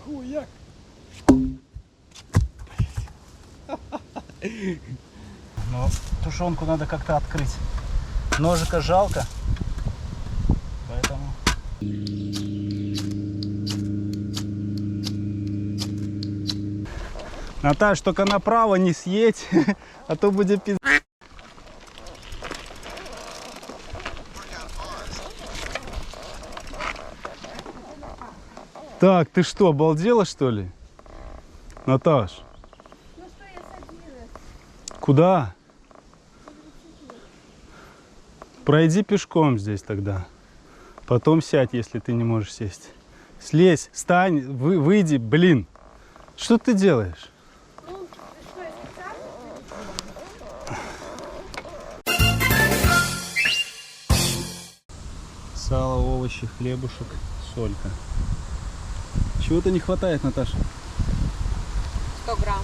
Хуяк. Но тушенку надо как-то открыть. Ножика жалко. Поэтому... Наташ, только направо не съедь, а то будет пиздец. Так, ты что, обалдела, что ли? Наташ. Ну что, я садилась. Куда? Пройди пешком здесь тогда. Потом сядь, если ты не можешь сесть. Слезь, встань, выйди, блин. Что ты делаешь? Ну, что, я Сало, овощи, хлебушек, солька. Чего-то не хватает, Наташа. 100 грамм.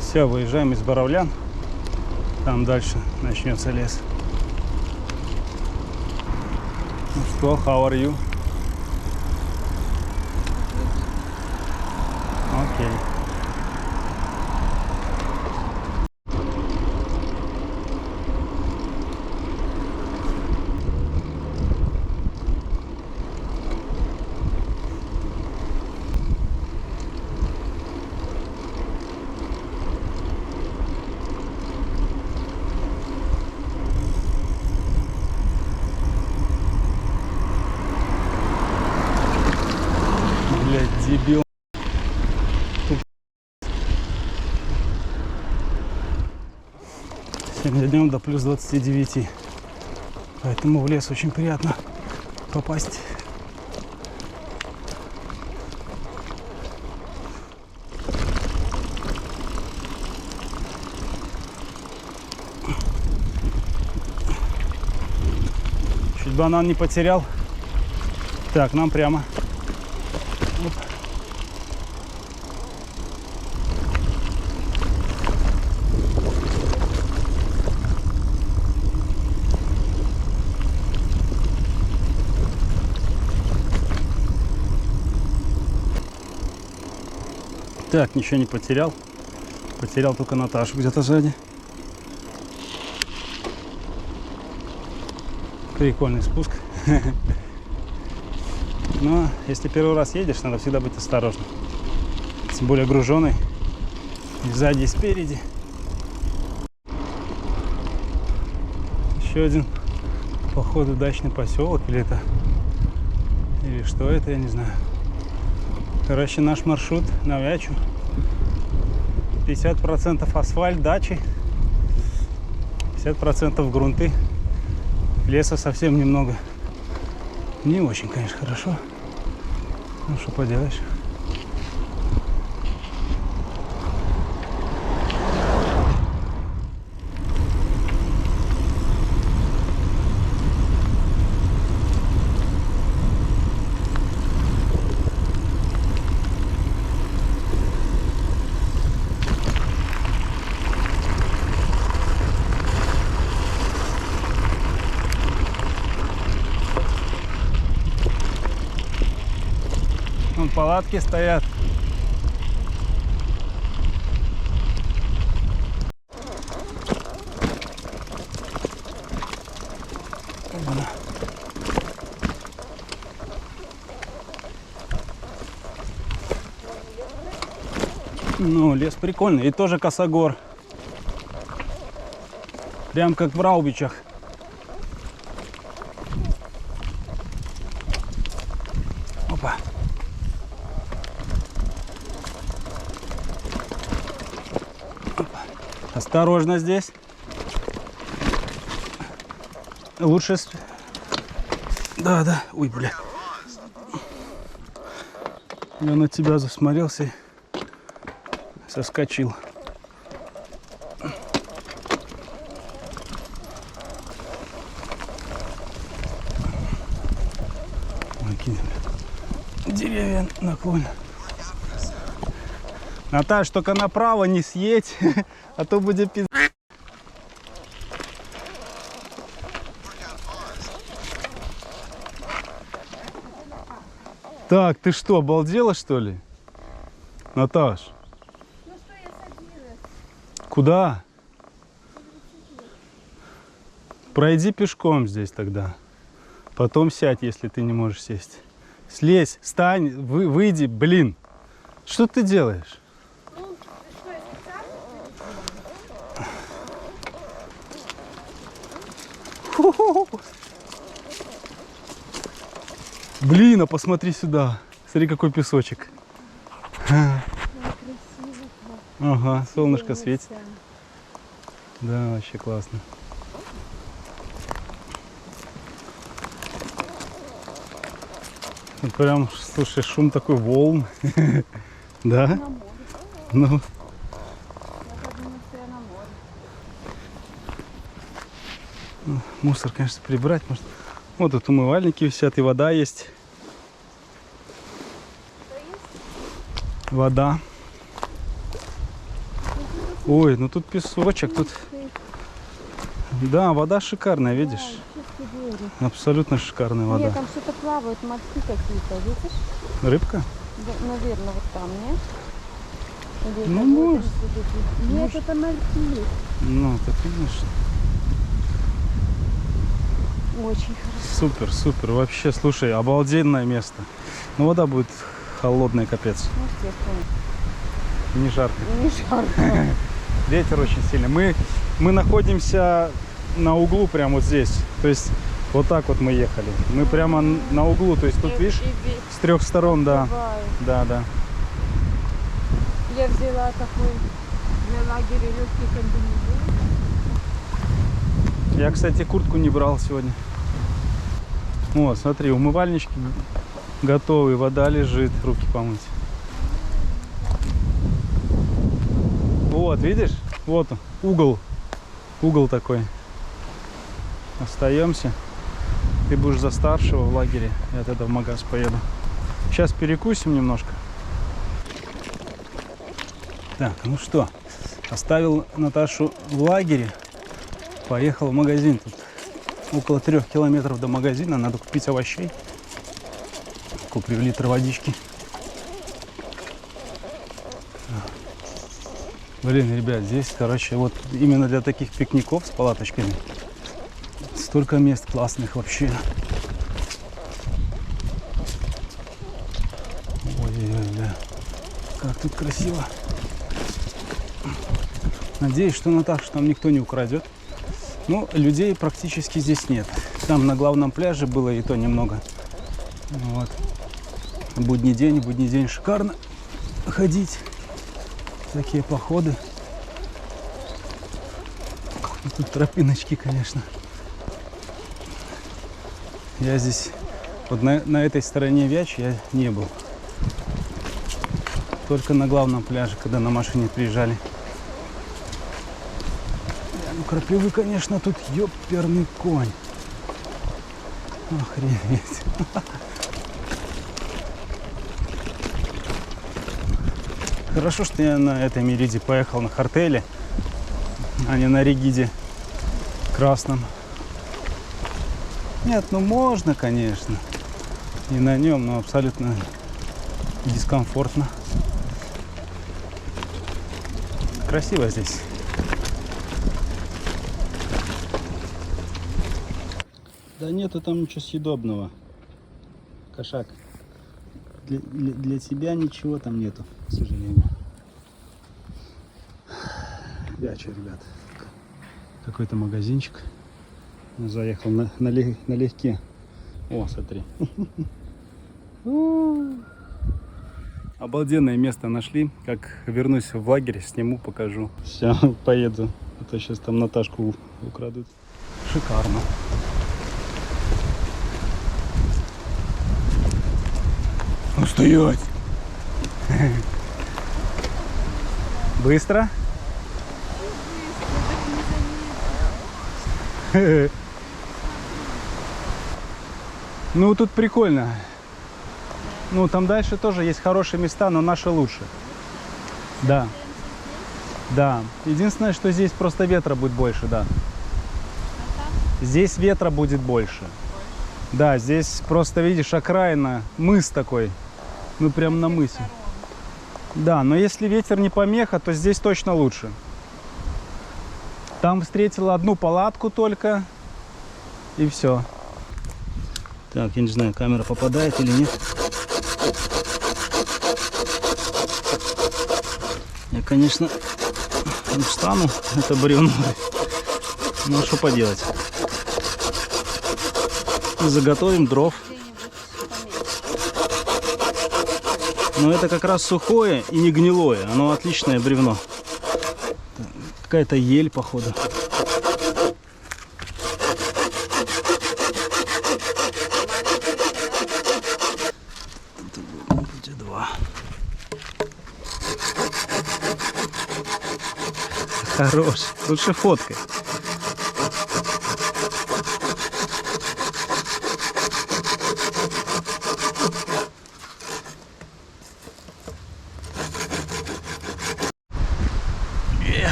Все, выезжаем из Боровлян. Там дальше начнется лес. Ну что, how are you? Окей. Блядь, дебил. Сегодня днем до плюс 29. Поэтому в лес очень приятно попасть. Чуть банан не потерял. Так, нам прямо. Оп. Так, ничего не потерял. Потерял только Наташу где-то сзади. Прикольный спуск. Но если первый раз едешь, надо всегда быть осторожным. Тем более груженый. И сзади, и спереди. Еще один, походу, дачный поселок. Или это... Или что это, я не знаю. Короче, наш маршрут на Вячу. 50% асфальт, дачи. 50% грунты. Леса совсем немного. Не очень, конечно, хорошо. Ну, что поделаешь. Вон палатки стоят. Ну, лес прикольный. И тоже косогор. Прям как в Раубичах. Опа. Осторожно здесь. Лучше... Да, да. Ой, бля. Я на тебя засмотрелся и соскочил. Деревья наклонят. Наташ, только направо не съедь, а то будет пиздец. Так, ты что, обалдела, что ли? Наташ. Ну что я садилась? Куда? Пройди пешком здесь тогда. Потом сядь, если ты не можешь сесть. Слезь, встань, выйди, блин. Что ты делаешь? Ну, ты что, я специально? Блин, а посмотри сюда. Смотри, какой песочек. Ага, солнышко светит. Да, вообще классно. Ну, прям, слушай, шум такой волн. Да? На море. Ну, Я подумала, что я на море. мусор, конечно, прибрать можно. Вот тут умывальники висят, и вода есть. Вода. Ой, ну тут песочек, тут... Да, вода шикарная, видишь? Абсолютно шикарная вода. Нет, там что-то плавают, морски какие-то, видишь? Рыбка? Да, наверное, вот там, нет? Где-то Ну, вот может. они такие. Нет, это морки. Ну, так конечно. Очень хорошо. Супер, супер. Вообще, слушай, обалденное место. Но вода будет холодная, капец. Ну, естественно. Не жарко. Не жарко. Ветер очень сильный. Мы находимся на углу прямо вот здесь. То есть вот так вот мы ехали. Мы прямо на углу. То есть тут, видишь, с трех сторон, да. Да, да. Я взяла такой для лагеря легкий комбинезон. Я, кстати, куртку не брал сегодня. Вот, смотри, умывальнички готовы, вода лежит, руки помыть. Вот, видишь? Вот он, угол. Угол такой. Остаемся. Ты будешь за старшего в лагере. Я тогда в магаз поеду. Сейчас перекусим немножко. Так, ну что, оставил Наташу в лагере. Поехал в магазин. Тут около 3 километров до магазина. Надо купить овощей. Куплю литр водички. Блин, ребят, здесь, короче, вот именно для таких пикников с палаточками столько мест классных вообще. Ой-ой-ой, как тут красиво. Надеюсь, что Наташу там никто не украдет. Ну, людей практически здесь нет. Там на главном пляже было и то немного. Вот. Будний день шикарно ходить. Такие походы. Тут тропиночки, конечно. Я здесь, вот на этой стороне Вячи я не был. Только на главном пляже, когда на машине приезжали. Ну, крапивы, конечно, тут ёперный конь. Охренеть. Хорошо, что я на этой Мериде поехал на Хартеле, а не на Ригиде красном. Нет, ну можно, конечно, и на нем, но абсолютно дискомфортно. Красиво здесь. Да нету там ничего съедобного, кошак. Для тебя ничего там нету, к сожалению. Вяча, ребят. Какой-то магазинчик. Заехал налегке. О, смотри. Обалденное место нашли. Как вернусь в лагерь, сниму, покажу. Все, поеду. А то сейчас там Наташку украдут. Шикарно. Ну стоять! Быстро? Ну тут прикольно. Ну там дальше тоже есть хорошие места, но наши лучше. Да. Да. Единственное, что здесь просто ветра будет больше, да. Здесь ветра будет больше. Да, здесь просто, видишь, окраина, мыс такой. Мы прям на мысе. Да, но если ветер не помеха, то здесь точно лучше. Там встретила одну палатку только. И все. Так, я не знаю, камера попадает или нет. Я, конечно, встану, это бревно. Ну, что поделать. Заготовим дров. Но это как раз сухое и не гнилое. Оно отличное бревно. Какая-то ель, походу. Где два? Хорош. Лучше фоткай.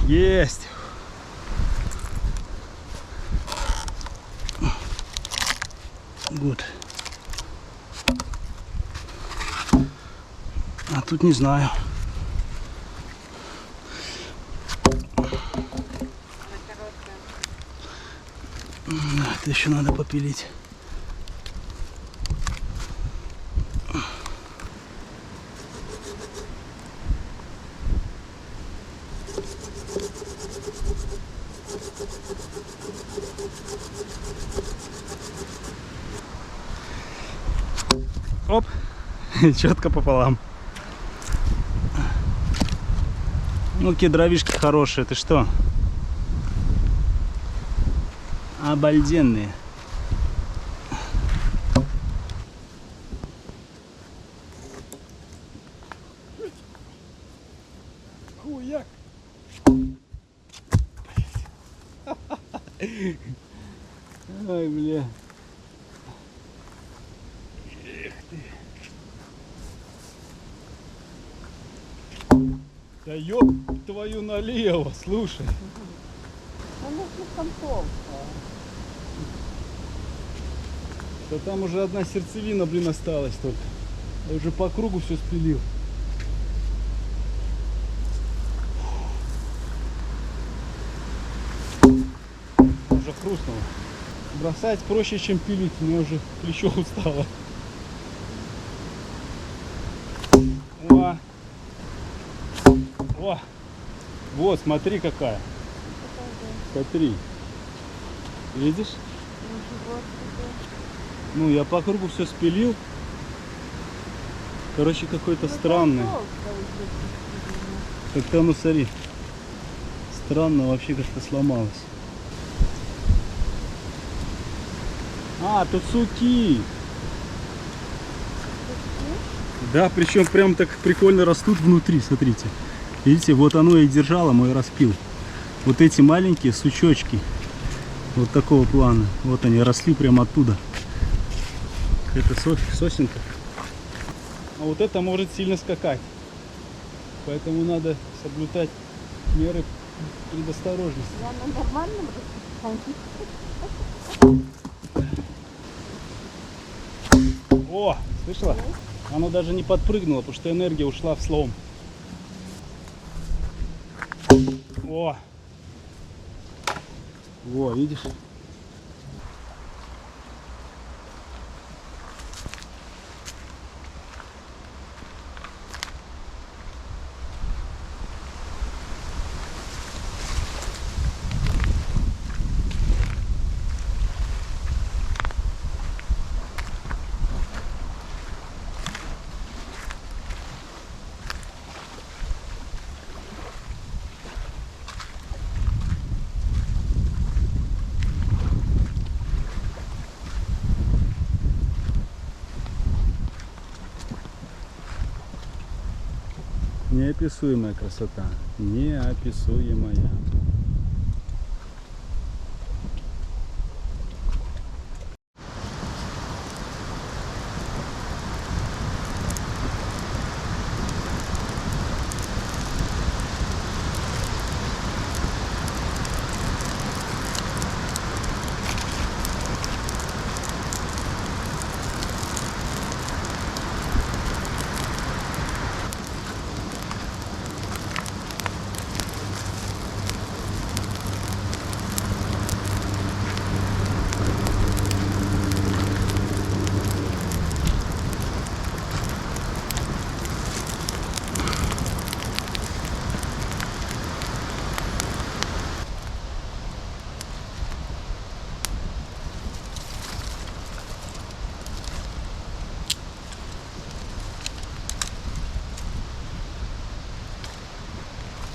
Есть. Good. А тут не знаю. Это еще надо попилить. Оп, четко пополам. Ну, какие дровишки хорошие, ты что? Обалденные. Хуяк. Ай, бля. Эх ты. Да ёб твою налево, слушай. Она слишком толстая. Да там уже одна сердцевина, блин, осталась только. Я уже по кругу все спилил. Уже хрустнуло. Бросать проще, чем пилить. У меня уже плечо устало. О! О! Вот, смотри какая. Смотри. Видишь? Ну, я по кругу все спилил. Короче, какой-то странный. Как-то, ну, смотри. Странно, вообще как-то сломалось. А, тут суки. Да, причем прям так прикольно растут внутри, смотрите. Видите, вот оно и держало мой распил. Вот эти маленькие сучочки. Вот такого плана. Вот они росли прямо оттуда. Это сосенка. А вот это может сильно скакать. Поэтому надо соблюдать меры предосторожности. Я на нормальном О, слышала? Оно даже не подпрыгнуло, потому что энергия ушла в слом. О! Во, видишь? Неописуемая красота. Неописуемая.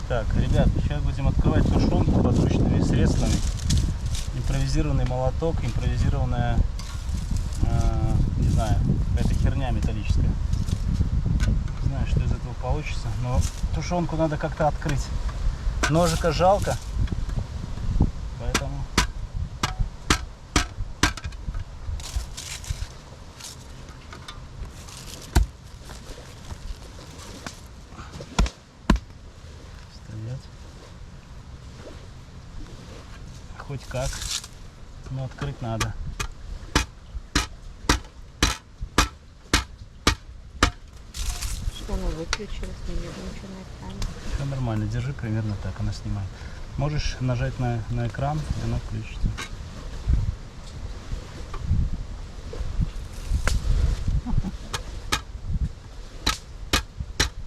Так, ребят, сейчас будем открывать тушенку подручными средствами. Импровизированный молоток, импровизированная, не знаю, какая-то херня металлическая. Не знаю, что из этого получится, но тушенку надо как-то открыть. Ножика жалко, поэтому... Хоть как, но открыть надо. Что она выключилась, не вижу ничего на экране. Все нормально, держи примерно так, она снимает. Можешь нажать на экран, и она включится.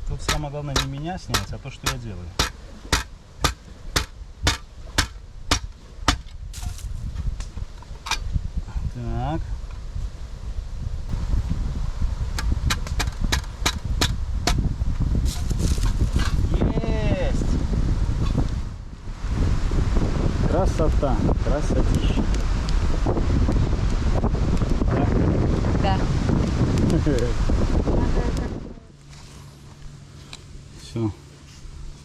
Тут самое главное не меня снять, а то, что я делаю. Так. Есть! Красота, красотища. Да. Все,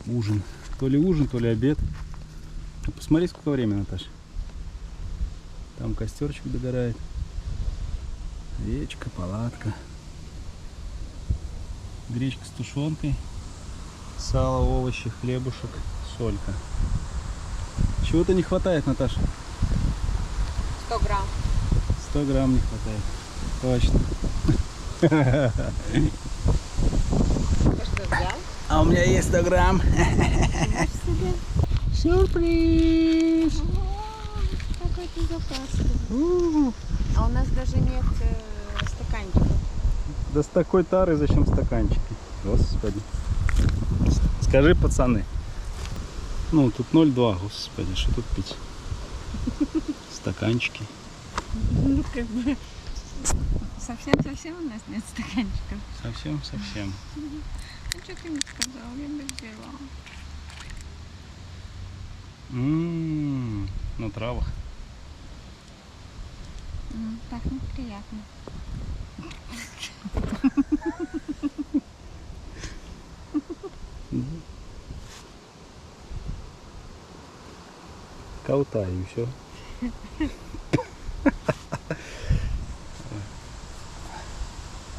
ужин. То ли ужин, то ли обед. Ну, посмотри, сколько времени, Наташа. Там костерчик догорает. Речка, палатка. Гречка с тушенкой. Сало, овощи, хлебушек, солька. Чего-то не хватает, Наташа. 100 грамм. 100 грамм не хватает. Точно. Ты что, взял? А у меня есть 100 грамм. Можешь себе? Сюрприз! Какой ты запасливый. А у нас даже нет стаканчиков. Да с такой тарой зачем стаканчики? Господи. Скажи, пацаны. Ну, тут 0,2, господи, что тут пить? Стаканчики. Ну, как бы, совсем-совсем у нас нет стаканчиков. Совсем. Ну, что ты мне сказал, я бы взяла. На травах. Пахнет приятно. Каутай и все.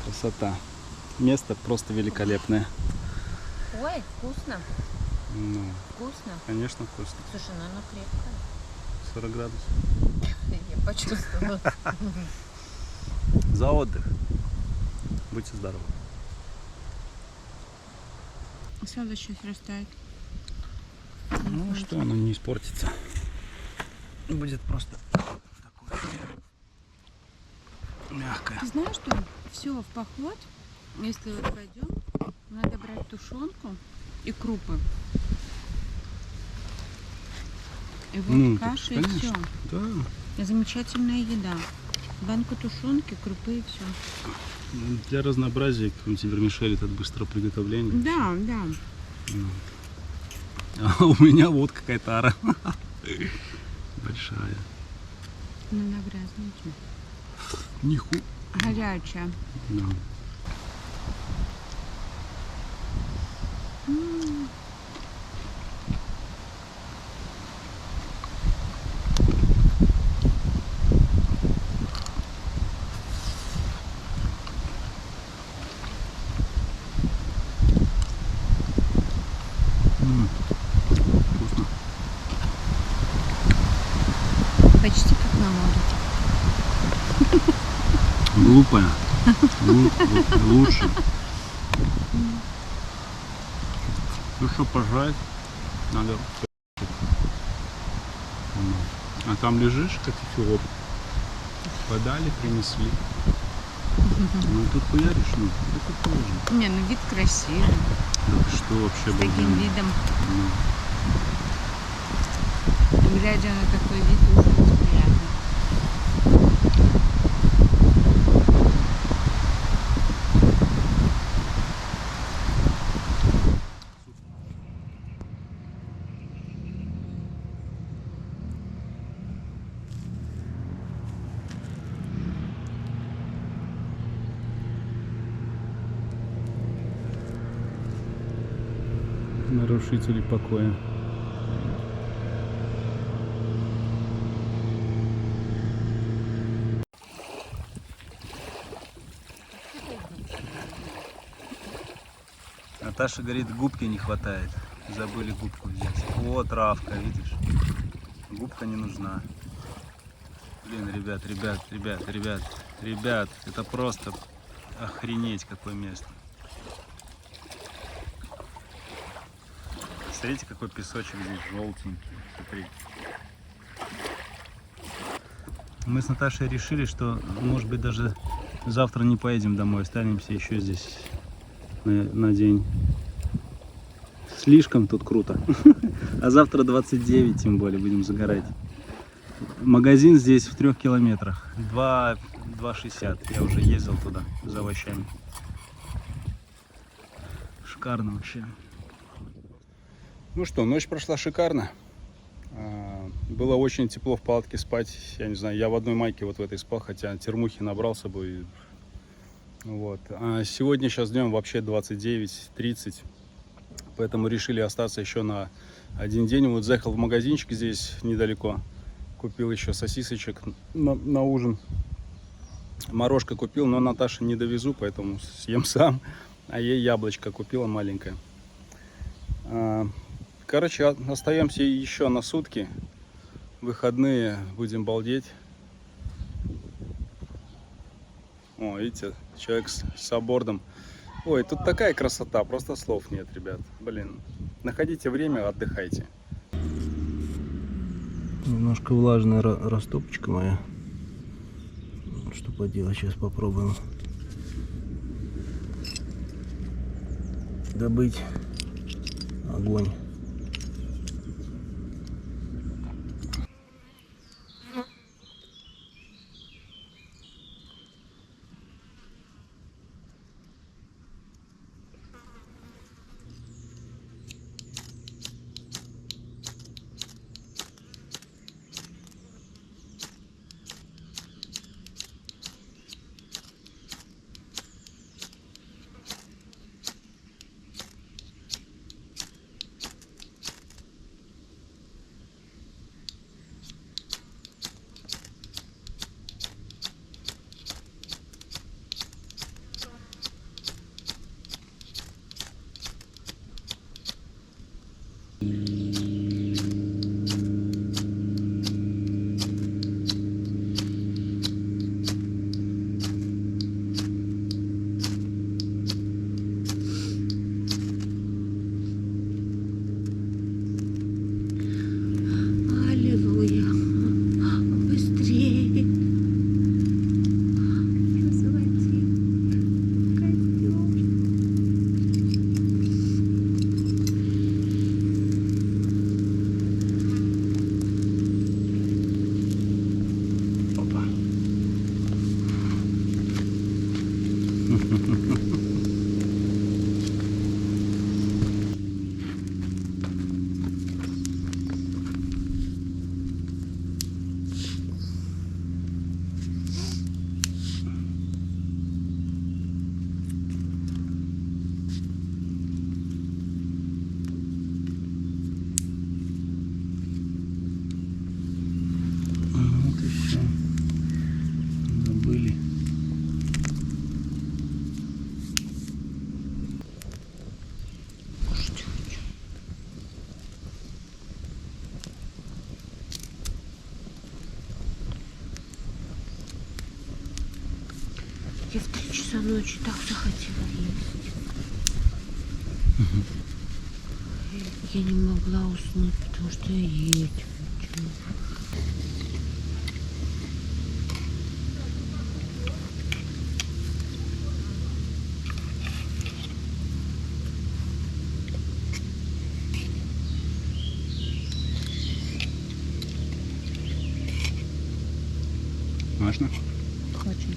Красота. Место просто великолепное. Ой, вкусно. Ну, Вкусно. конечно, вкусно. Слушай, ну оно крепкое. 40 градусов. Я почувствовала. За отдых. Будьте здоровы. Сало сейчас растает. Ну что, оно не испортится. Будет просто такое мягкое. Ты знаешь, что все в поход, если вот пойдем, надо брать тушенку и крупы. И вот Ну, каша, и конечно. все. Да. И замечательная еда. Банка тушенки, крупы и все. Для разнообразия какой-нибудь вермишель, это быстрого приготовления. Да, да. А у меня вот какая тара. Большая. Надо грязнуть. Ниху. Горячая. Да. М. Вкусно. Почти как на море. Глупая. Лучше. Ну что, пожрать надо. А там лежишь, как эфиоп. Подали, принесли. Ну тут хуяришь, ну, это тоже. Не, ну вид красивый. Да ты что вообще, С таким обалденно. видом. Ну, Глядя на такой вид, уже приятно. нарушители покоя. Наташа говорит, губки не хватает. Забыли губку взять. Вот травка, видишь? Губка не нужна. Блин, ребят, это просто охренеть какое место. Смотрите, какой песочек здесь желтенький. Смотри. Мы с Наташей решили, что, может быть, даже завтра не поедем домой, останемся еще здесь на день. Слишком тут круто. А завтра 29, тем более, будем загорать. Магазин здесь в 3 километрах. 2,60. Я уже ездил туда за овощами. Шикарно вообще. Ну что, ночь прошла шикарно. Было очень тепло в палатке спать. Я не знаю, я в одной майке вот в этой спал, хотя термухи набрал с собой. Вот. А сегодня, сейчас днем вообще 29-30. Поэтому решили остаться еще на один день. Вот заехал в магазинчик здесь недалеко. Купил еще сосисочек на ужин. Морожка купил, но Наташе не довезу, поэтому съем сам. А ей яблочко купила маленькое. Короче, остаемся еще на сутки. Выходные будем балдеть. О, видите, человек с саббордом. Ой, тут такая красота, просто слов нет, ребят. Блин, находите время, отдыхайте. Немножко влажная растопочка моя. Что поделать, сейчас попробуем добыть огонь. вчера ночью так захотела есть. Я не могла уснуть, потому что я есть хочу. Можно? Хочу.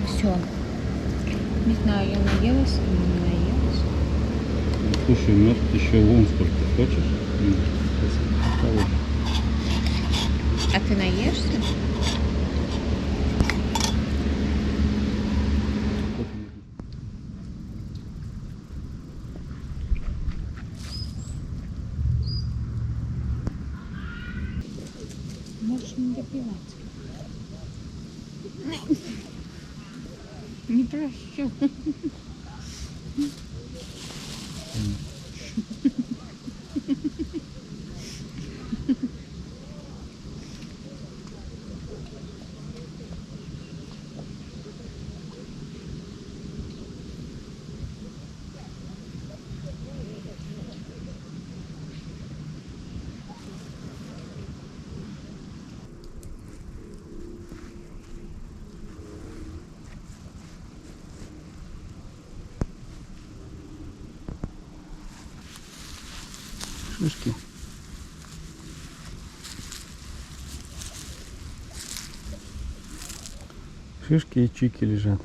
Все. Не знаю, я наелась или не наелась. Слушай, у нас тут еще вон сколько. Хочешь? А ты наешься? Можешь не допивать. Не прощу. Шишки. Шишки и чики лежат.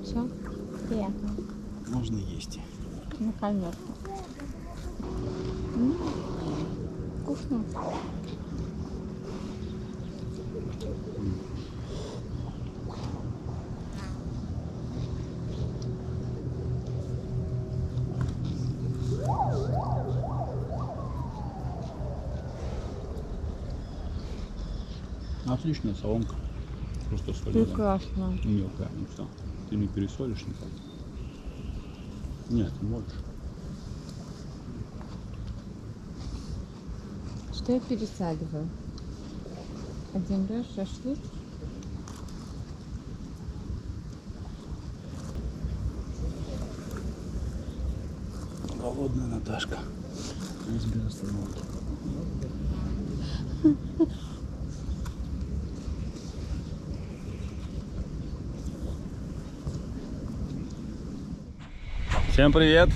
Все? Приятно. Можно есть. Наконец-то. Вкусно. Отличная соломка. Просто солена. Прекрасно. Мелкая. Ну что, ты не пересолишь никак? Нет, не можешь. Что я пересаливаю? Один раз шашлык. Голодная Наташка. Без остановки. Всем привет!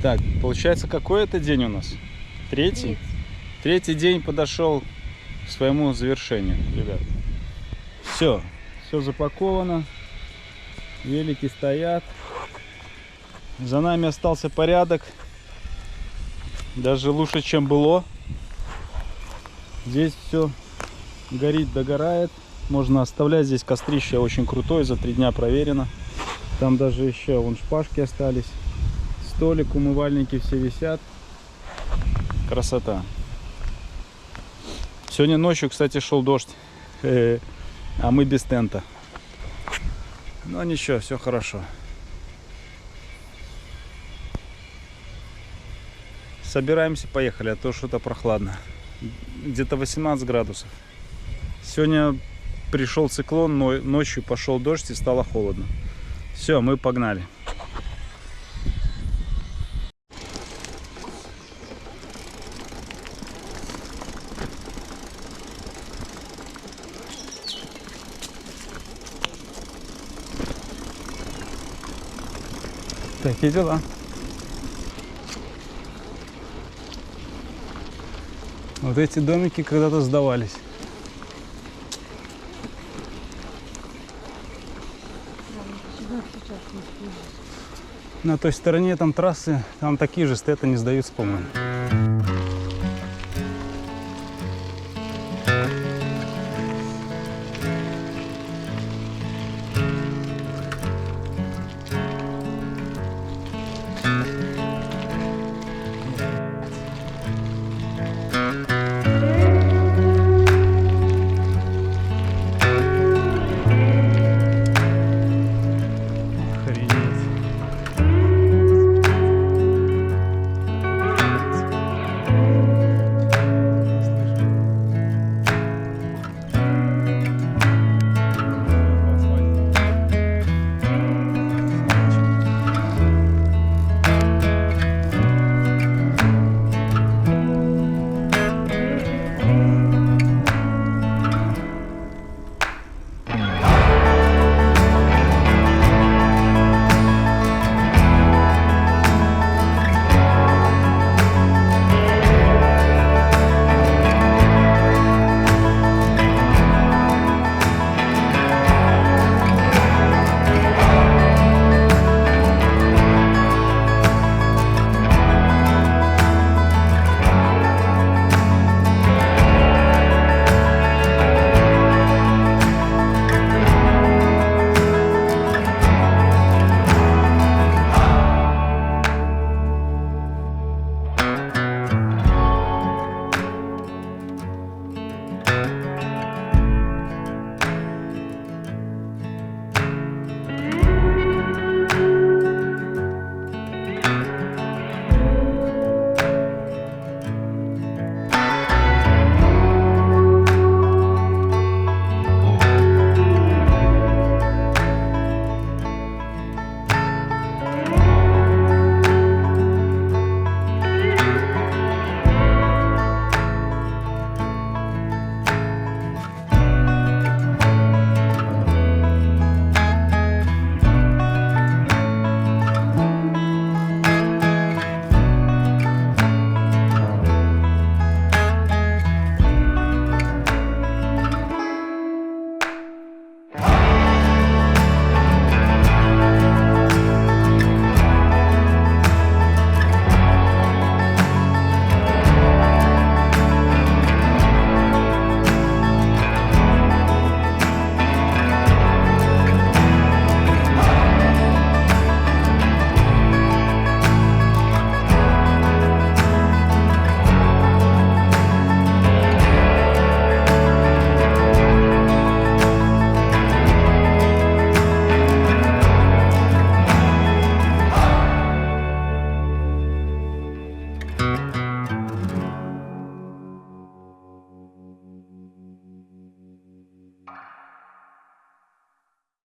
Так, получается, какой это день у нас? Третий? Третий день подошел к своему завершению, ребят. Все запаковано. Велики стоят. За нами остался порядок. Даже лучше, чем было. Здесь все горит, догорает. Можно оставлять. Здесь кострище очень крутое, за 3 дня проверено. Там даже еще вон шпажки остались. Столик, умывальники все висят. Красота. Сегодня ночью, кстати, шел дождь. А мы без тента. Но ничего, все хорошо. Собираемся, поехали, а то что-то прохладно. Где-то 18 градусов. Сегодня пришел циклон, но ночью пошел дождь и стало холодно. Все, мы погнали. Такие дела. Вот эти домики когда-то сдавались. На той стороне там трассы, там такие же стоят, они сдаются, по-моему.